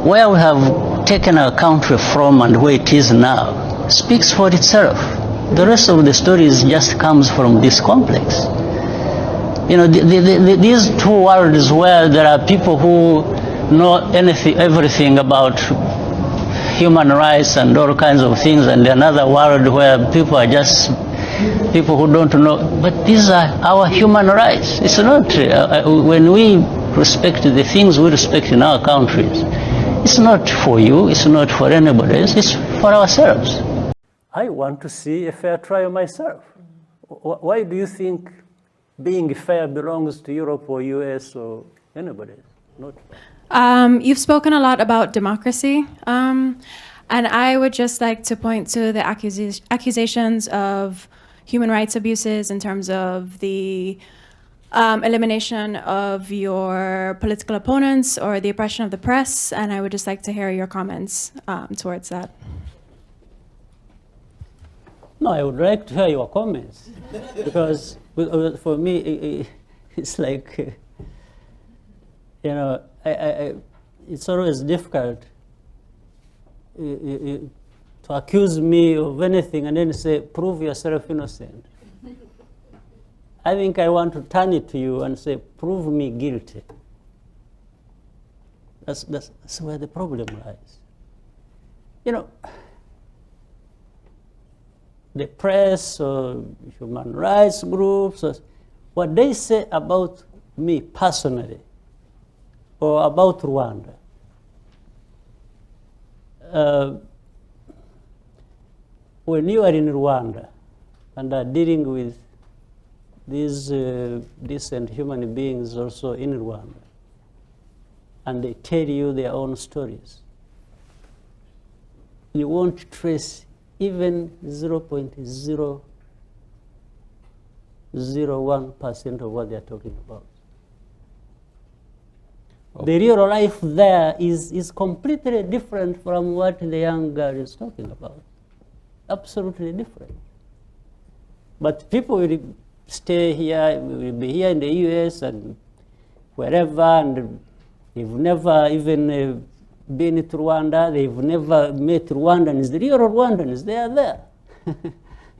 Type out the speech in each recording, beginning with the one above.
where we have taken our country from and where it is now speaks for itself. The rest of the story just comes from this complex. You know, these two worlds where there are people who know everything about human rights and all kinds of things, and another world where people are just people who don't know. But these are our human rights. It's not, when we respect the things we respect in our countries, it's not for you, it's not for anybody else, it's for ourselves. I want to see a fair trial myself. Why do you think being fair belongs to Europe or US or anybody else? Not. You've spoken a lot about democracy, and I would just like to point to the accusations of human rights abuses in terms of the elimination of your political opponents or the oppression of the press, and I would just like to hear your comments towards that. No, I would like to hear your comments, because for me, it's like, you know, it's always difficult to accuse me of anything and then say, prove yourself innocent. I think I want to turn it to you and say, prove me guilty. That's where the problem lies. You know, the press or human rights groups, or what they say about me personally or about Rwanda, when you are in Rwanda and are dealing with these decent human beings also in Rwanda, and they tell you their own stories, you won't trace even 0.001% of what they're talking about. Okay. The real life there is completely different from what the young girl is talking about. Absolutely different. But people will stay here, will be here in the US and wherever, and they've never even been to Rwanda, they've never met Rwandans. The real Rwandans, they are there.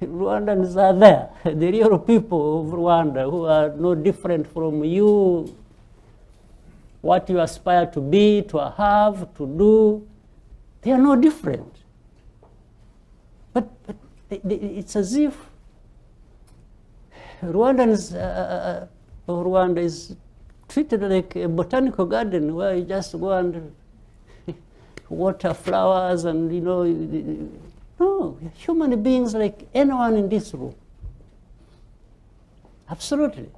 Rwandans are there. The real people of Rwanda who are no different from you, what you aspire to be, to have, to do, they are no different. But it's as if Rwandans, Rwanda is treated like a botanical garden where you just go and water flowers and, you know, no, human beings like anyone in this room. Absolutely.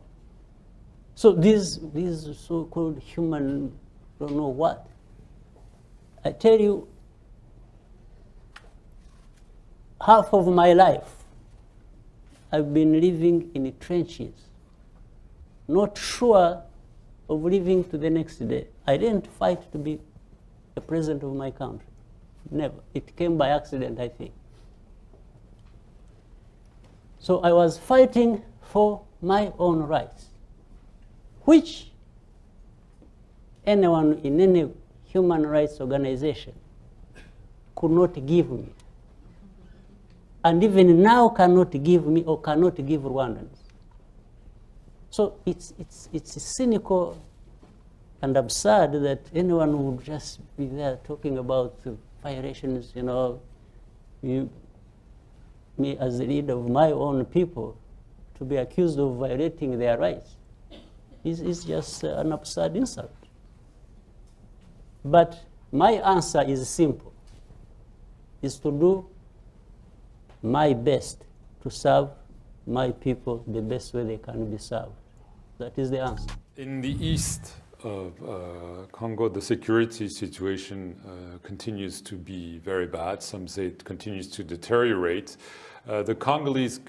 So these so-called human, don't know what. I tell you, half of my life, I've been living in the trenches, not sure of living to the next day. I didn't fight to be the president of my country. Never. It came by accident, I think. So I was fighting for my own rights, which anyone in any human rights organization could not give me. And even now cannot give me or cannot give Rwandans. So it's cynical and absurd that anyone would just be there talking about violations, you know, me as the leader of my own people to be accused of violating their rights. It's just an absurd insult. But my answer is simple, is to do my best to serve my people the best way they can be served. That is the answer. In the east of Congo, the security situation continues to be very bad. Some say it continues to deteriorate. The Congolese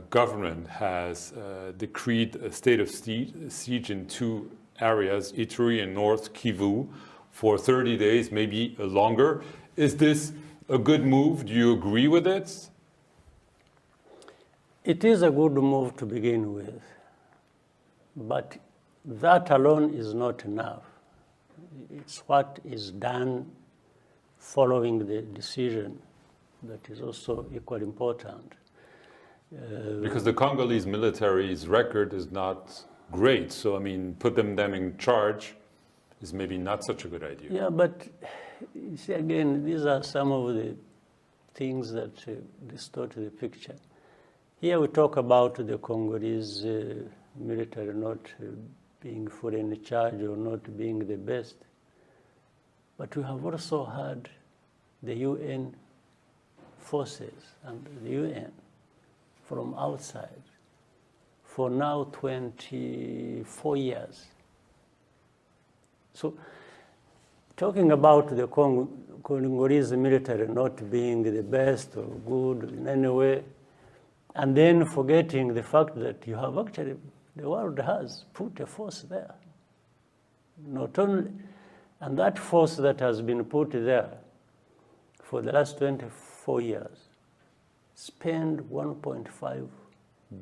government has decreed a state of siege in two areas, Ituri and North Kivu, for 30 days, maybe longer. Is this a good move? Do you agree with it? It is a good move to begin with, but that alone is not enough. It's what is done following the decision that is also equally important. Because the Congolese military's record is not great, so I mean, put them in charge is maybe not such a good idea. Yeah, but you see, again, these are some of the things that distort the picture. Here we talk about the Congolese military not being fully in charge or not being the best. But we have also had the UN forces and the UN from outside for now 24 years. So talking about the Congolese military not being the best or good in any way, and then forgetting the fact that you have actually, the world has put a force there. Not only, and that force that has been put there for the last 24 years spend 1.5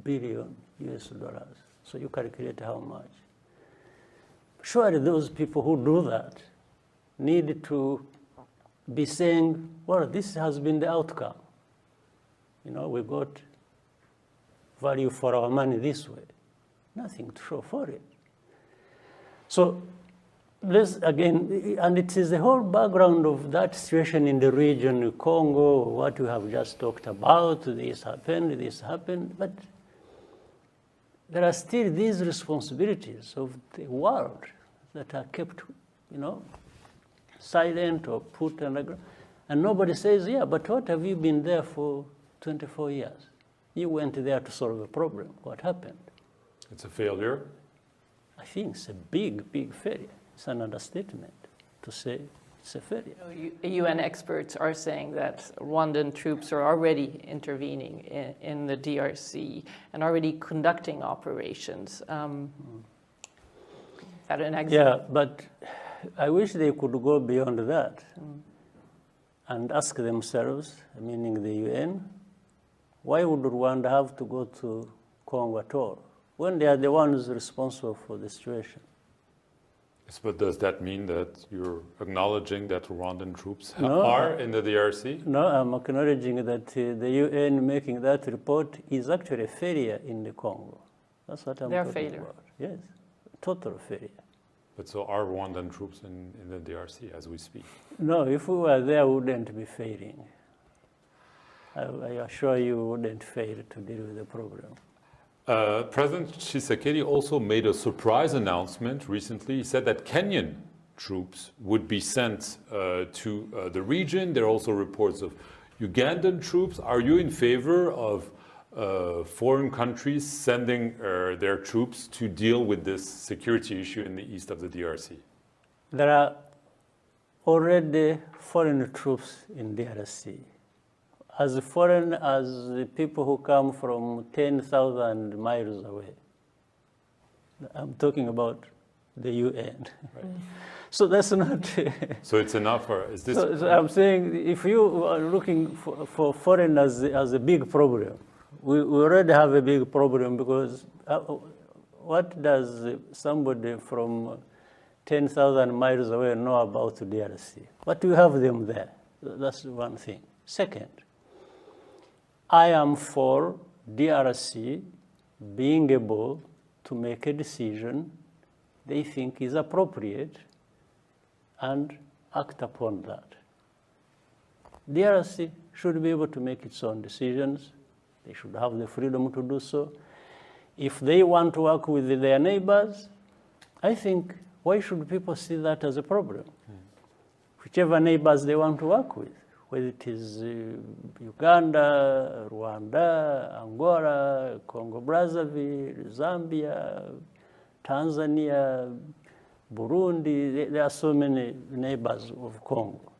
billion US dollars. So you calculate how much. Surely those people who do that need to be saying, well, this has been the outcome. You know, we got value for our money this way. Nothing to show for it. So let's again, and it is the whole background of that situation in the region, Congo, what we have just talked about, this happened, but there are still these responsibilities of the world that are kept, you know, silent or put underground. And nobody says, yeah, but what have you been there for 24 years? You went there to solve a problem. What happened? It's a failure? I think it's a big, big failure. It's an understatement to say it's a failure. UN experts are saying that Rwandan troops are already intervening in the DRC and already conducting operations. Is that an example? Yeah, but I wish they could go beyond that and ask themselves, meaning the UN, why would Rwanda have to go to Congo at all when they are the ones responsible for the situation? Yes, but does that mean that you're acknowledging that Rwandan troops are in the DRC? No, I'm acknowledging that the UN making that report is actually a failure in the Congo. That's what I'm talking about. Yes, total failure. But so are Rwandan troops in the DRC as we speak? No, if we were there, we wouldn't be failing. I assure you we wouldn't fail to deal with the problem. President Tshisekedi also made a surprise announcement recently. He said that Kenyan troops would be sent to the region. There are also reports of Ugandan troops. Are you in favor of foreign countries sending their troops to deal with this security issue in the east of the DRC? There are already foreign troops in DRC. As foreign as the people who come from 10,000 miles away. I'm talking about the UN. Right. So that's not... So it's enough, or is this... So I'm saying, if you are looking for foreigners as a big problem, we already have a big problem, because what does somebody from 10,000 miles away know about the DRC? But we have them there. That's one thing. Second, I am for DRC being able to make a decision they think is appropriate and act upon that. DRC should be able to make its own decisions. They should have the freedom to do so. If they want to work with their neighbors, I think, why should people see that as a problem? Whichever neighbors they want to work with, whether it is Uganda, Rwanda, Angola, Congo Brazzaville, Zambia, Tanzania, Burundi, there are so many neighbors of Congo.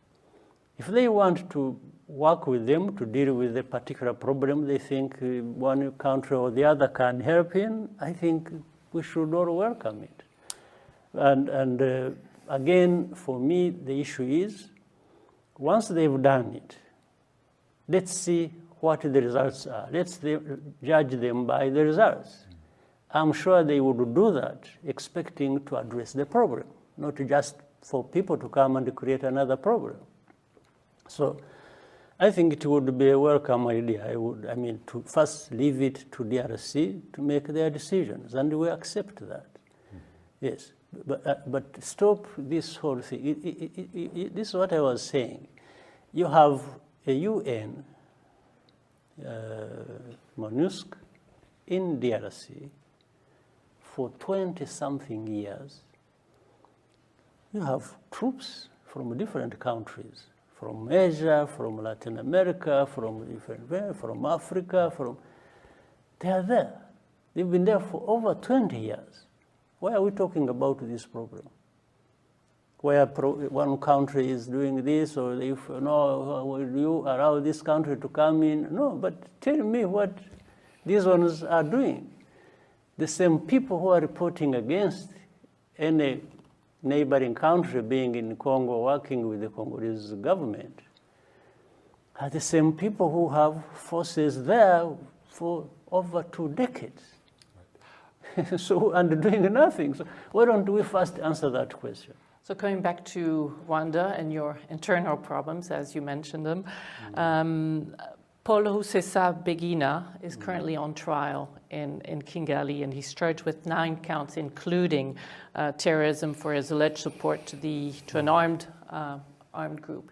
If they want to work with them to deal with a particular problem they think one country or the other can help in, I think we should all welcome it. And again, for me, the issue is, once they've done it, let's see what the results are. Let's judge them by the results. I'm sure they would do that expecting to address the problem, not just for people to come and create another problem. So I think it would be a welcome idea. I mean, to first leave it to DRC to make their decisions, and we accept that. Yes, but stop this whole thing. This is what I was saying. You have a UN MONUSC in DRC for 20-something years. You have troops from different countries, from Asia, from Latin America, from Africa, they are there. They've been there for over 20 years. Why are we talking about this problem? Where one country is doing this, or if no, will you allow this country to come in? No, but tell me what these ones are doing. The same people who are reporting against any neighboring country being in Congo, working with the Congolese government, are the same people who have forces there for over 2 decades. So, and doing nothing. So why don't we first answer that question? So coming back to Rwanda and your internal problems, as you mentioned them, Paul Rusesabagina is currently on trial in Kigali, and he's charged with 9 counts, including terrorism for his alleged support to an armed group.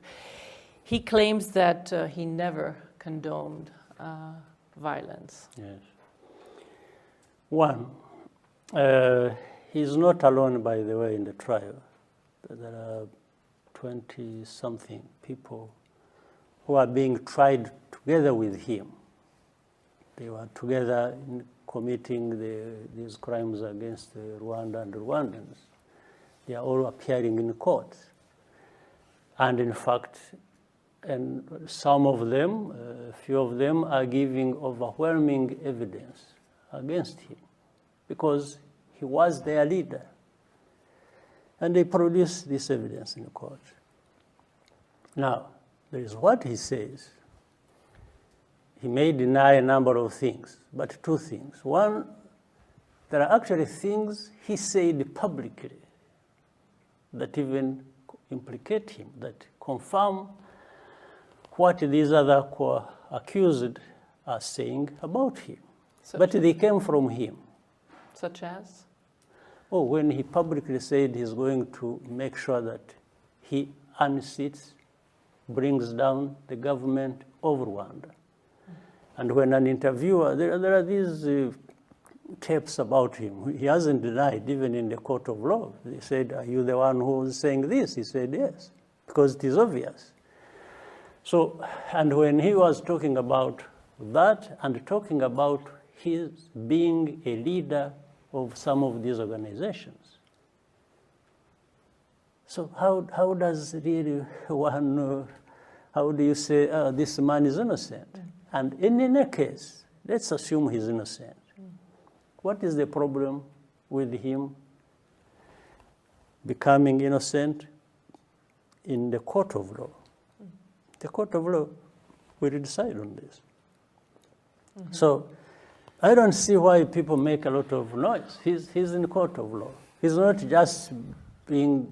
He claims that he never condoned violence. Yes. One, he's not alone, by the way, in the trial. There are 20-something people who are being tried together with him. They were together in committing these crimes against Rwanda and Rwandans. They are all appearing in court. And in fact, and some of them, a few of them, are giving overwhelming evidence against him because he was their leader. And they produced this evidence in court. Now, there is what he says. He may deny a number of things, but 2 things. One, there are actually things he said publicly that even implicate him, that confirm what these other accused are saying about him. But they came from him. Such as? Oh, when he publicly said he's going to make sure that he unseats, brings down the government of Rwanda. And when an interviewer, there are these tapes about him. He hasn't denied, even in the court of law. They said, are you the one who's saying this? He said, yes, because it is obvious. So, and when he was talking about that and talking about his being a leader of some of these organizations. So how does really one, how do you say, this man is innocent? And in any case, let's assume he's innocent. What is the problem with him becoming innocent in the court of law? The court of law will decide on this. So I don't see why people make a lot of noise. He's in the court of law. He's not just being,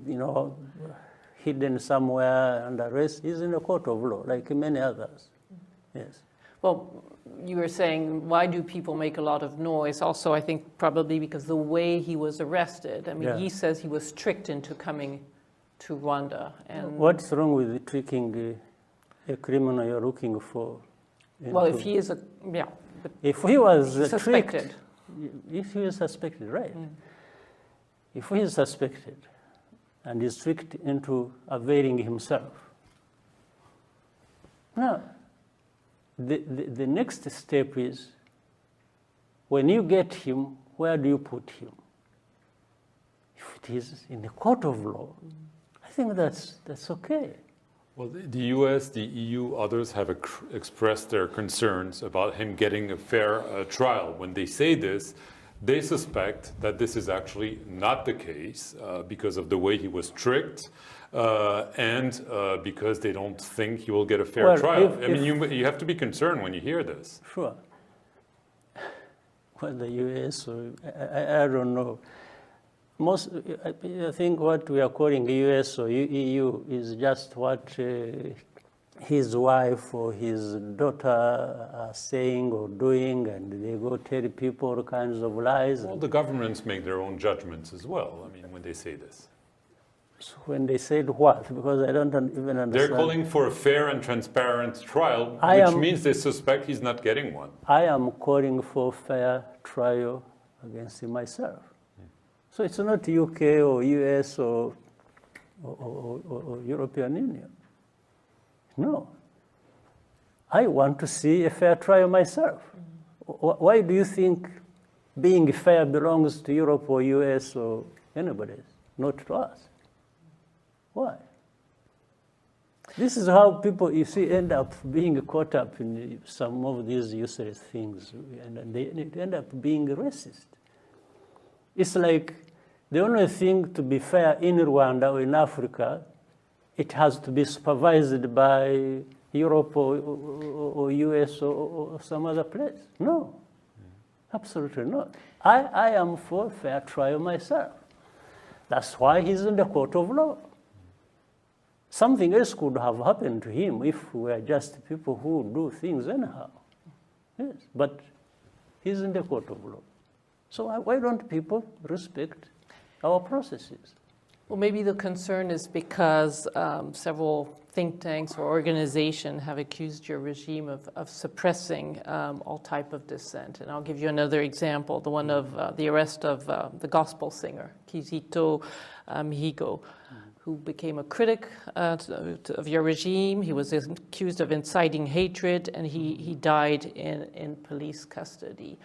hidden somewhere under arrest. He's in the court of law, like many others. Yes. Well, you were saying, why do people make a lot of noise? Also, I think probably because the way he was arrested. I mean, he says he was tricked into coming to Rwanda. And what's wrong with tricking a criminal you're looking for? Well, if he is but if he was suspected. If he was suspected, right. If he is suspected and is tricked into availing himself. Now, the next step is, when you get him, where do you put him? If it is in the court of law, I think that's okay. Well, the US, the EU, others have expressed their concerns about him getting a fair trial. When they say this, they suspect that this is actually not the case because of the way he was tricked and because they don't think he will get a fair trial. I mean, you have to be concerned when you hear this. Sure. Well, the US, or I don't know. I think what we are calling US or EU is just what his wife or his daughter are saying or doing, and they go tell people all kinds of lies. Well, the governments make their own judgments as well, I mean, when they say this. So when they said what? Because I don't even understand. They're calling for a fair and transparent trial, which means they suspect he's not getting one. I am calling for fair trial against him myself. So it's not UK or US or European Union. No. I want to see a fair trial myself. Why do you think being fair belongs to Europe or US or anybody else, not to us? Why? This is how people, you see, end up being caught up in some of these useless things, and they end up being racist. It's like the only thing to be fair in Rwanda or in Africa, it has to be supervised by Europe or US or some other place. No, absolutely not. I am for fair trial myself. That's why he's in the court of law. Something else could have happened to him if we were just people who do things anyhow. Yes, but he's in the court of law. So why don't people respect our processes? Well, maybe the concern is because several think tanks or organizations have accused your regime of suppressing all type of dissent. And I'll give you another example, the one of the arrest of the gospel singer, Kizito Mihigo, who became a critic of your regime. He was accused of inciting hatred, and he died in police custody.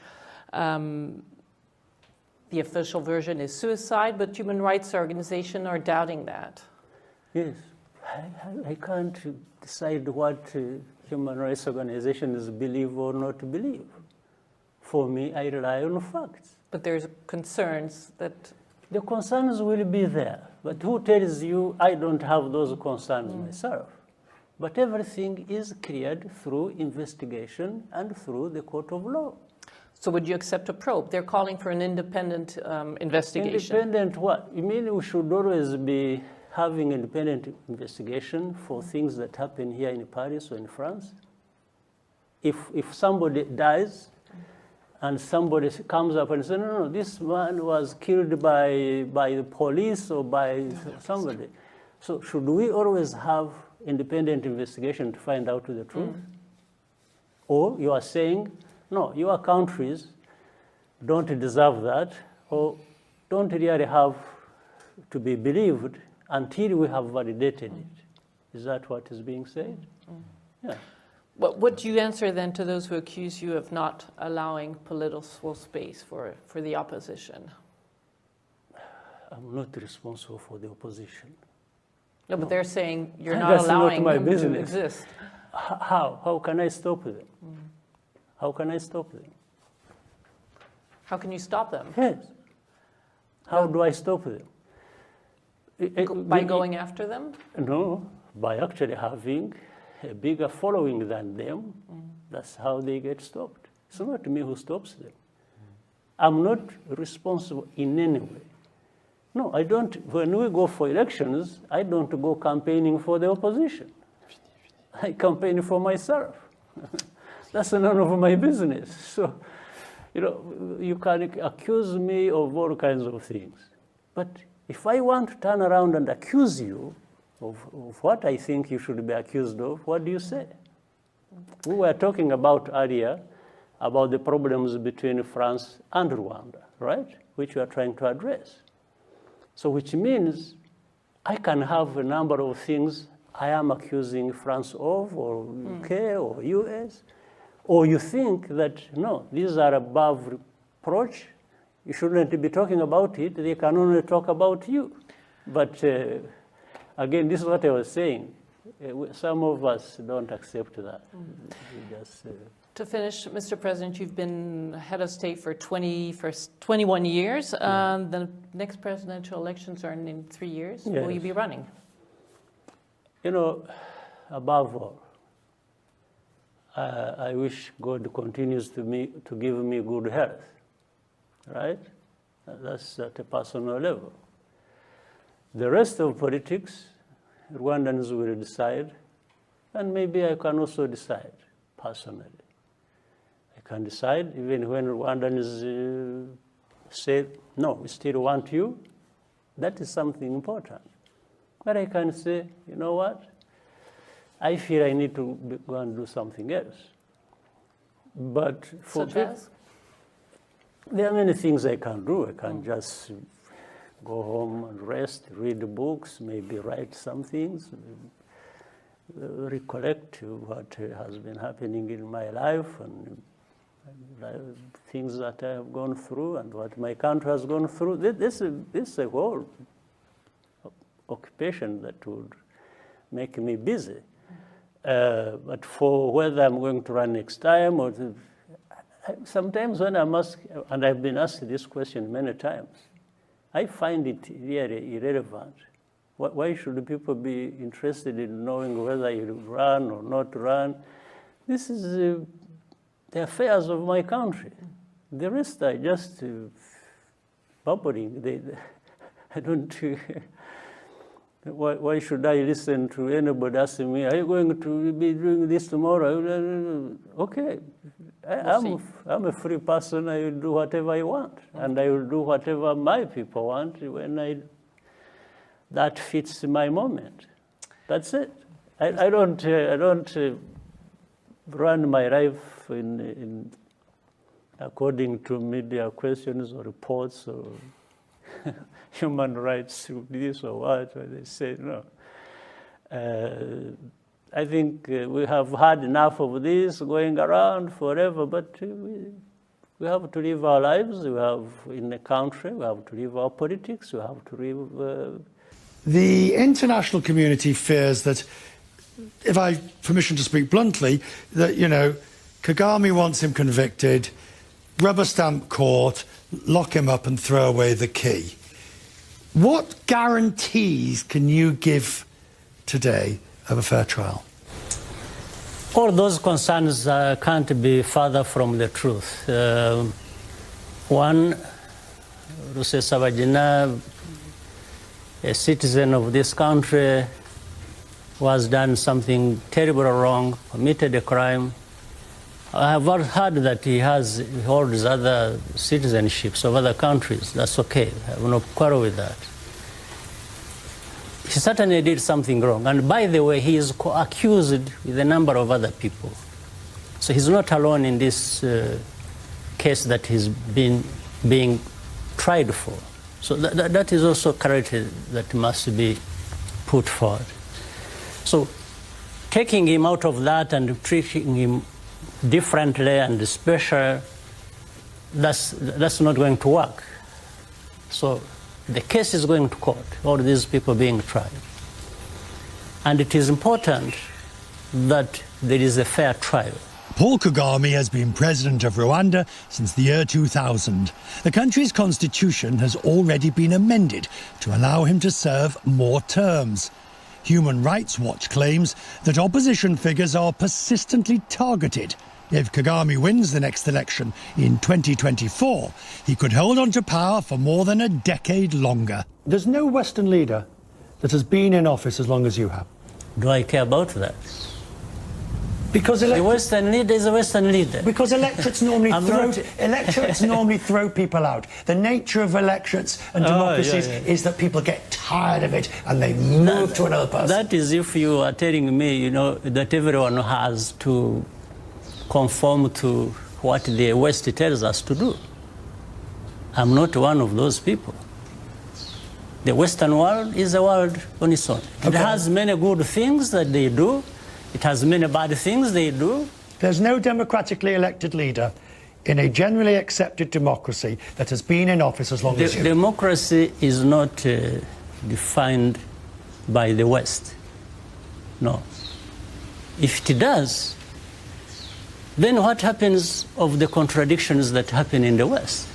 The official version is suicide, but human rights organizations are doubting that. Yes, I can't decide what human rights organizations believe or not believe. For me, I rely on facts. But there's concerns that... The concerns will be there, but who tells you I don't have those concerns myself? But everything is cleared through investigation and through the court of law. So would you accept a probe? They're calling for an independent investigation. Independent what? You mean we should always be having independent investigation for things that happen here in Paris or in France? If somebody dies and somebody comes up and says, no, this man was killed by the police or by somebody. So should we always have independent investigation to find out the truth? Or you are saying, no, your countries don't deserve that, or don't really have to be believed until we have validated it. Is that what is being said? Yeah. But what do you answer then to those who accuse you of not allowing political space for the opposition? I'm not responsible for the opposition. No, but they're saying you're not allowing them to exist. How? How can I stop them? How can I stop them? How can you stop them? Yes. How do I stop them? By going after them? No, by actually having a bigger following than them. That's how they get stopped. It's not me who stops them. I'm not responsible in any way. No, I don't. When we go for elections, I don't go campaigning for the opposition. I campaign for myself. That's none of my business. So, you can accuse me of all kinds of things. But if I want to turn around and accuse you of what I think you should be accused of, what do you say? We were talking about earlier about the problems between France and Rwanda, right? Which we are trying to address. So which means I can have a number of things I am accusing France of, or UK, or US, or you think that, no, these are above reproach, you shouldn't be talking about it, they can only talk about you. But again, this is what I was saying. Some of us don't accept that. We just, To finish, Mr. President, you've been head of state for 21 years. The next presidential elections are in 3 years. Yes. Will you be running? Above all, I wish God continues to give me good health, right? That's at a personal level. The rest of politics, Rwandans will decide, and maybe I can also decide personally. I can decide even when Rwandans say, no, we still want you. That is something important. But I can say, you know what? I feel I need to go and do something else. But for Such as? there are many things I can do. I can just go home and rest, read books, maybe write some things, recollect what has been happening in my life and things that I have gone through and what my country has gone through. This is a whole occupation that would make me busy. But for whether I'm going to run next time, or sometimes when I'm asked, and I've been asked this question many times, I find it really irrelevant. Why should people be interested in knowing whether you run or not run? This is the affairs of my country. The rest are just bubbling. I don't. Why should I listen to anybody asking me, are you going to be doing this tomorrow? Okay, I'm a free person. I will do whatever I want. And I will do whatever my people want when that fits my moment. That's it. I don't run my life in according to media questions or reports or human rights, this or what, they say no. I think we have had enough of this going around forever, but we have to live our lives. We have in the country, we have to live our politics, we have to live. The international community fears that, if I have permission to speak bluntly, that, you know, Kagame wants him convicted, rubber stamp court, lock him up and throw away the key. What guarantees can you give today of a fair trial? All those concerns can't be further from the truth. One, Rusesabagina, a citizen of this country, who has done something terrible or wrong, committed a crime. I have heard that he holds other citizenships of other countries. That's okay. I have no quarrel with that. He certainly did something wrong. And by the way, he is accused with a number of other people. So he's not alone in this case that he's being tried for. So that is also character that must be put forward. So taking him out of that and treating him differently and special, that's not going to work. So the case is going to court, all these people being tried. And it is important that there is a fair trial. Paul Kagame has been president of Rwanda since the year 2000. The country's constitution has already been amended to allow him to serve more terms. Human Rights Watch claims that opposition figures are persistently targeted. If Kagame wins the next election in 2024, he could hold on to power for more than a decade longer. There's no Western leader that has been in office as long as you have. Do I care about that? Because the Western leader is a Western leader. Because electorates normally throw people out. The nature of electorates and democracies is that people get tired of it and they move to another person. That is if you are telling me, you know, that everyone has to conform to what the West tells us to do. I'm not one of those people. The Western world is a world on its own. It has many good things that they do. It has many bad things they do. There's no democratically elected leader in a generally accepted democracy that has been in office as long as you. Democracy is not defined by the West. No. If it does, then what happens of the contradictions that happen in the West?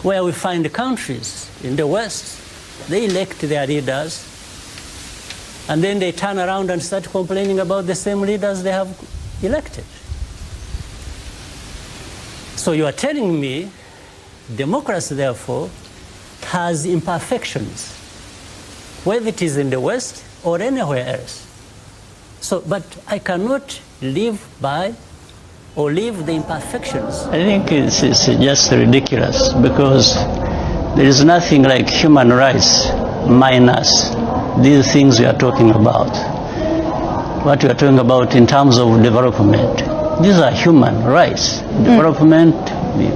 Where we find countries in the West, they elect their leaders, and then they turn around and start complaining about the same leaders they have elected. So you are telling me Democracy, therefore, has imperfections, whether it is in the West or anywhere else. So, but I cannot live by or leave the imperfections. I think it's just ridiculous, because there is nothing like human rights minus these things we are talking about. What we are talking about in terms of development. These are human rights. Development,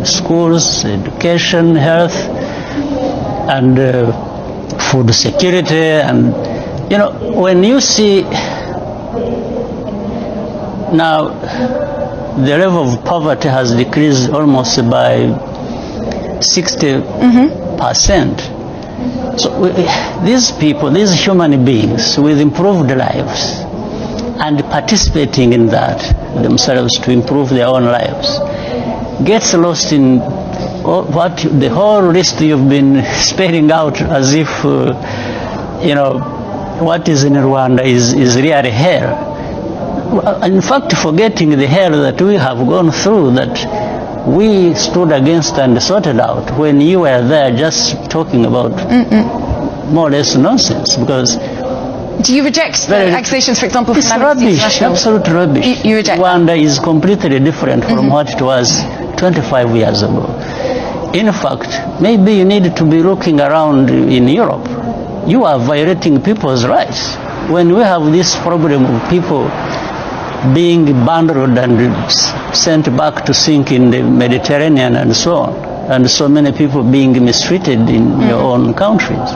schools, education, health, and food security. And, you know, when you see now the level of poverty has decreased almost by 60%. So these people, these human beings with improved lives and participating in that themselves to improve their own lives, gets lost in what the whole list you've been spelling out as if, you know, what is in Rwanda is really hell. In fact, forgetting the hell that we have gone through, that we stood against and sorted out when you were there just talking about more or less nonsense. Because do you reject the accusations, for example, it's from rubbish, absolute rubbish. You reject Rwanda is completely different from what it was 25 years ago. In fact, maybe you need to be looking around in Europe. You are violating people's rights. When we have this problem of people being bundled and sent back to sink in the Mediterranean and so on, and so many people being mistreated in your own countries,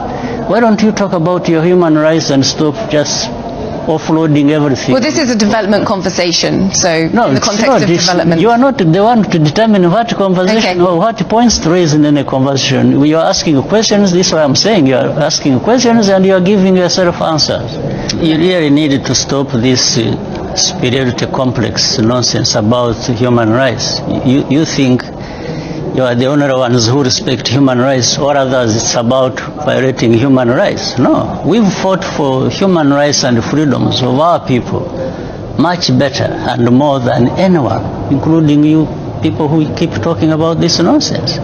why don't you talk about your human rights and stop just offloading everything? Well, this is a development conversation, so no, in the context of development. You are not the one to determine what conversation or what points to raise in any conversation. You are asking questions, this is what I'm saying, you are asking questions and you are giving yourself answers. You really need to stop this superiority complex nonsense about human rights. You think you are the only ones who respect human rights, or others it's about violating human rights. No, we've fought for human rights and freedoms of our people much better and more than anyone, including you people who keep talking about this nonsense.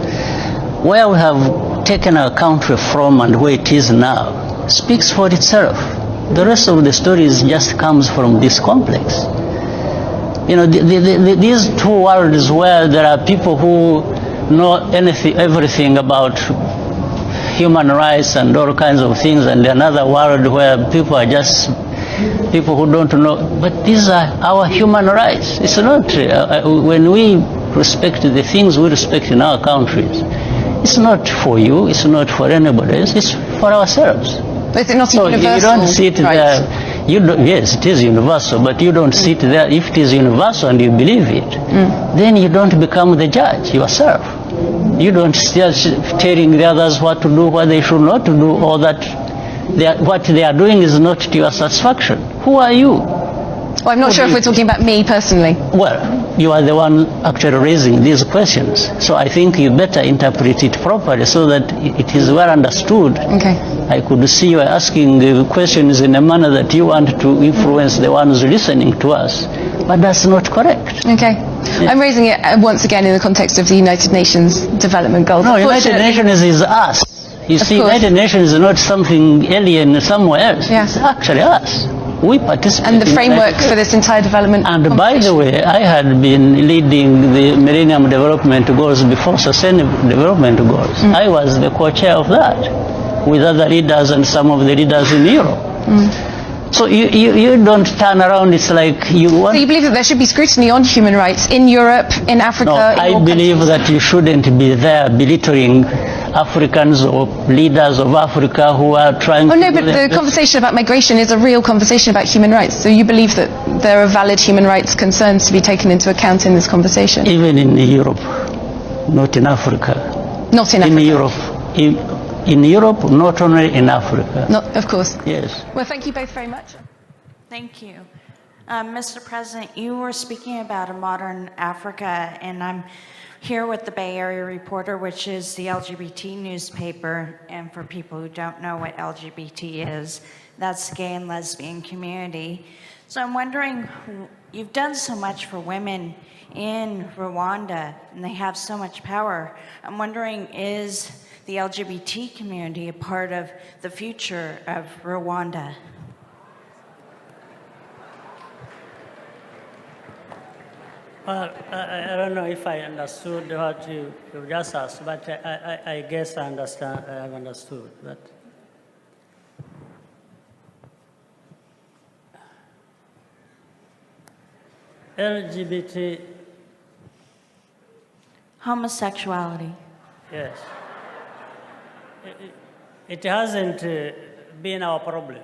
Where we have taken our country from and where it is now speaks for itself. The rest of the story just comes from this complex. You know, these two worlds where there are people who know everything about human rights and all kinds of things, and another world where people are just people who don't know. But these are our human rights. It's not, when we respect the things we respect in our countries, it's not for you, it's not for anybody else, it's for ourselves. But is it not so universal? You don't sit there. You don't, yes, it is universal, but you don't sit there. If it is universal and you believe it, then you don't become the judge yourself. You don't start telling the others what to do, what they should not to do, or that what they are doing is not to your satisfaction. Who are you? Well, I'm not sure if we're talking about me personally. Well, you are the one actually raising these questions. So I think you better interpret it properly so that it is well understood. Okay. I could see you asking the questions in a manner that you want to influence the ones listening to us. But that's not correct. Okay. Yeah. I'm raising it once again in the context of the United Nations Development Goals. No, United Nations is us. You see, United Nations is not something alien somewhere else. Yeah. It's actually us. We participate. And the framework for this entire development. And by the way, I had been leading the Millennium Development Goals before Sustainable Development Goals. I was the co-chair of that with other leaders and some of the leaders in Europe. So you don't turn around, it's like you want... So you believe that there should be scrutiny on human rights in Europe, in Africa? No, I believe that you shouldn't be there belittling Africans or leaders of Africa who are trying to... Oh no, but the conversation about migration is a real conversation about human rights. So you believe that there are valid human rights concerns to be taken into account in this conversation? Even in Europe, not in Africa. Not in Africa? In Europe. In Europe, not only in Africa. Not, of course. Yes. Well, thank you both very much. Thank you. Mr. President, you were speaking about a modern Africa, and I'm here with the Bay Area Reporter, which is the LGBT newspaper. And for people who don't know what LGBT is, that's the gay and lesbian community. So I'm wondering, you've done so much for women in Rwanda, and they have so much power. I'm wondering, is the LGBT community a part of the future of Rwanda? Well, I don't know if I understood what you just asked, but I guess I understand. I have understood. But LGBT, Homosexuality. yes, it hasn't been our problem.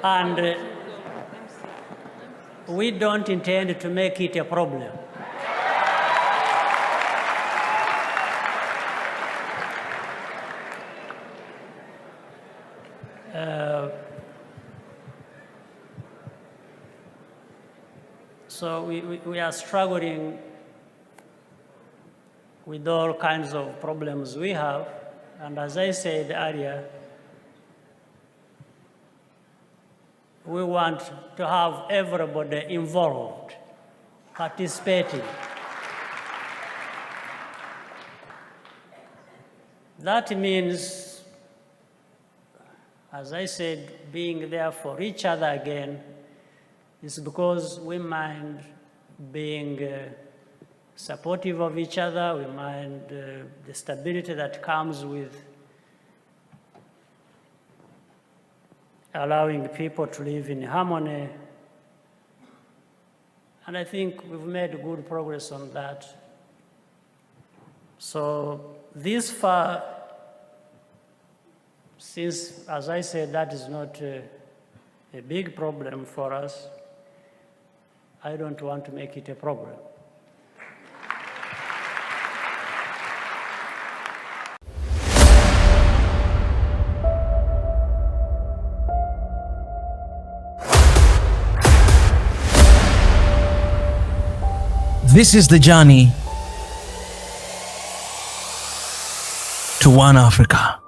And we don't intend to make it a problem. So we are struggling with all kinds of problems we have. And as I said earlier, we want to have everybody involved, participating. That means, as I said, being there for each other again is because we mind being supportive of each other, we mind the stability that comes with allowing people to live in harmony. And I think we've made good progress on that. So this far, since, as I said, that is not a big problem for us, I don't want to make it a problem. This is the journey to One Africa.